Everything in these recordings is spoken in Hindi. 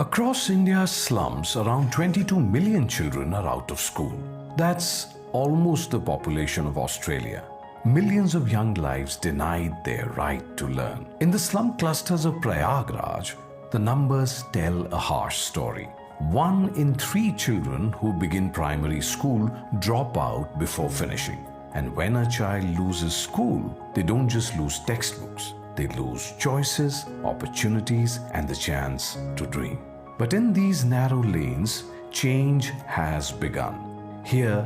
Across India's slums, around 22 million children are out of school. That's almost the population of Australia. Millions of young lives denied their right to learn. In the slum clusters of Prayagraj, the numbers tell a harsh story. 1 in 3 children who begin primary school drop out before finishing. And when a child loses school, they don't just lose textbooks. They lose choices, opportunities, and the chance to dream. But in these narrow lanes, change has begun. Here,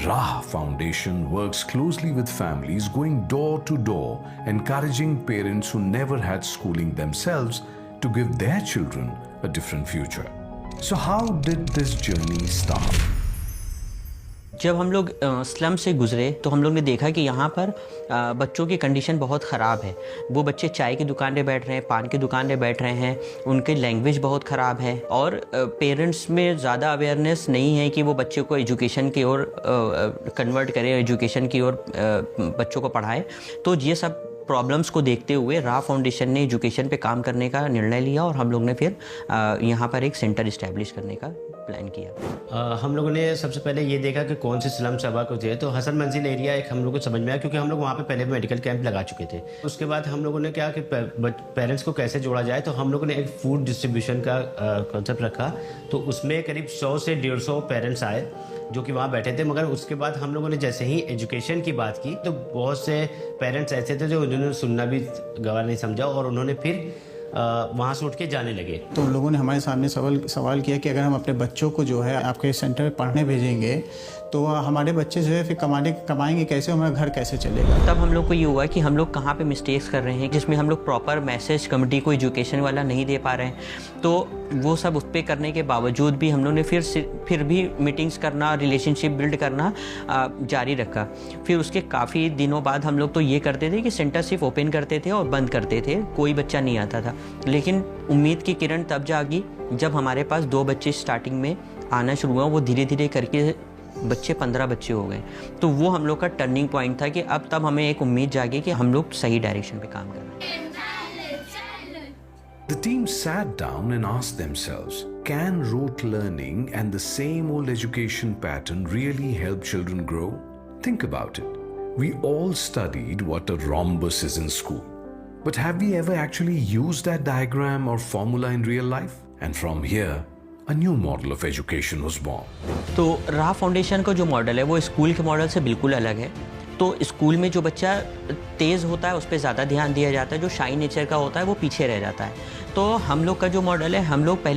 Rah Foundation works closely with families, going door to door, encouraging parents who never had schooling themselves to give their children a different future. So how did this journey start? जब हम लोग स्लम से गुज़रे तो हम लोग ने देखा कि यहाँ पर बच्चों की कंडीशन बहुत ख़राब है। वो बच्चे चाय की दुकान पे बैठ रहे हैं, पान की दुकान पे बैठ रहे हैं, उनकी लैंग्वेज बहुत ख़राब है और पेरेंट्स में ज़्यादा अवेयरनेस नहीं है कि वो बच्चे को एजुकेशन की ओर कन्वर्ट करें, एजुकेशन की ओर बच्चों को पढ़ाए। तो ये सब प्रॉब्लम्स को देखते हुए राह फाउंडेशन ने एजुकेशन पे काम करने का निर्णय लिया और हम लोग ने फिर यहाँ पर एक सेंटर इस्टेब्लिश करने का प्लान किया। हम लोगों ने सबसे पहले ये देखा कि कौन से स्लम सभा को थे, तो हसन मंजिल एरिया एक हम लोग को समझ में आया क्योंकि हम लोग वहाँ पे पहले मेडिकल कैंप लगा चुके थे। उसके बाद हम लोगों ने क्या कि पेरेंट्स को कैसे जोड़ा जाए, तो हम लोगों ने एक फूड डिस्ट्रीब्यूशन का कॉन्सेप्ट रखा। तो उसमें करीब 100 से 150 पेरेंट्स आए जो कि वहाँ बैठे थे। मगर उसके बाद हम लोगों ने जैसे ही एजुकेशन की बात की तो बहुत से पेरेंट्स ऐसे थे जो उन्होंने सुनना भी गवार नहीं समझा और उन्होंने फिर वहाँ से उठ के जाने लगे। तो उन लोगों ने हमारे सामने सवाल किया कि अगर हम अपने बच्चों को जो है आपके सेंटर में पढ़ने भेजेंगे तो हमारे बच्चे जो है फिर कमाएंगे कैसे, हमारा घर कैसे चलेगा। तब हम लोग को ये हुआ कि हम लोग कहाँ पे मिस्टेक्स कर रहे हैं, जिसमें हम लोग प्रॉपर मैसेज कमिटी को एजुकेशन वाला नहीं दे पा रहे हैं। तो वो सब उस पर करने के बावजूद भी हम लोग ने फिर भी मीटिंग्स करना, रिलेशनशिप बिल्ड करना जारी रखा। फिर उसके काफ़ी दिनों बाद हम लोग तो ये करते थे कि सेंटर सिर्फ ओपन करते थे और बंद करते थे, कोई बच्चा नहीं आता था। लेकिन उम्मीद की किरण तब जागी जब हमारे पास 2 बच्चे स्टार्टिंग में आना शुरू हुआ। वो धीरे धीरे करके 15 बच्चे हो गए। तो वो हम लोग का टर्निंग पॉइंट था कि अब तब हमें एक उम्मीद जागी कि हम लोग सही डायरेक्शन पे काम कर रहे हैं। The team sat down and asked themselves, can rote learning and the same old education pattern really help children grow? Think about it. We all studied what a rhombus is in school. But have we ever actually used that diagram or formula in real life? And from here, a new model of education was born. तो राह फाउंडेशन का जो मॉडल है वो स्कूल के मॉडल से बिल्कुल अलग है। तो स्कूल में जो बच्चा तेज़ होता है उस पर ज़्यादा ध्यान दिया जाता है, जो शाई नेचर का होता है वो पीछे रह जाता है। तो हम लोग का जो मॉडल है, हम लोग पहले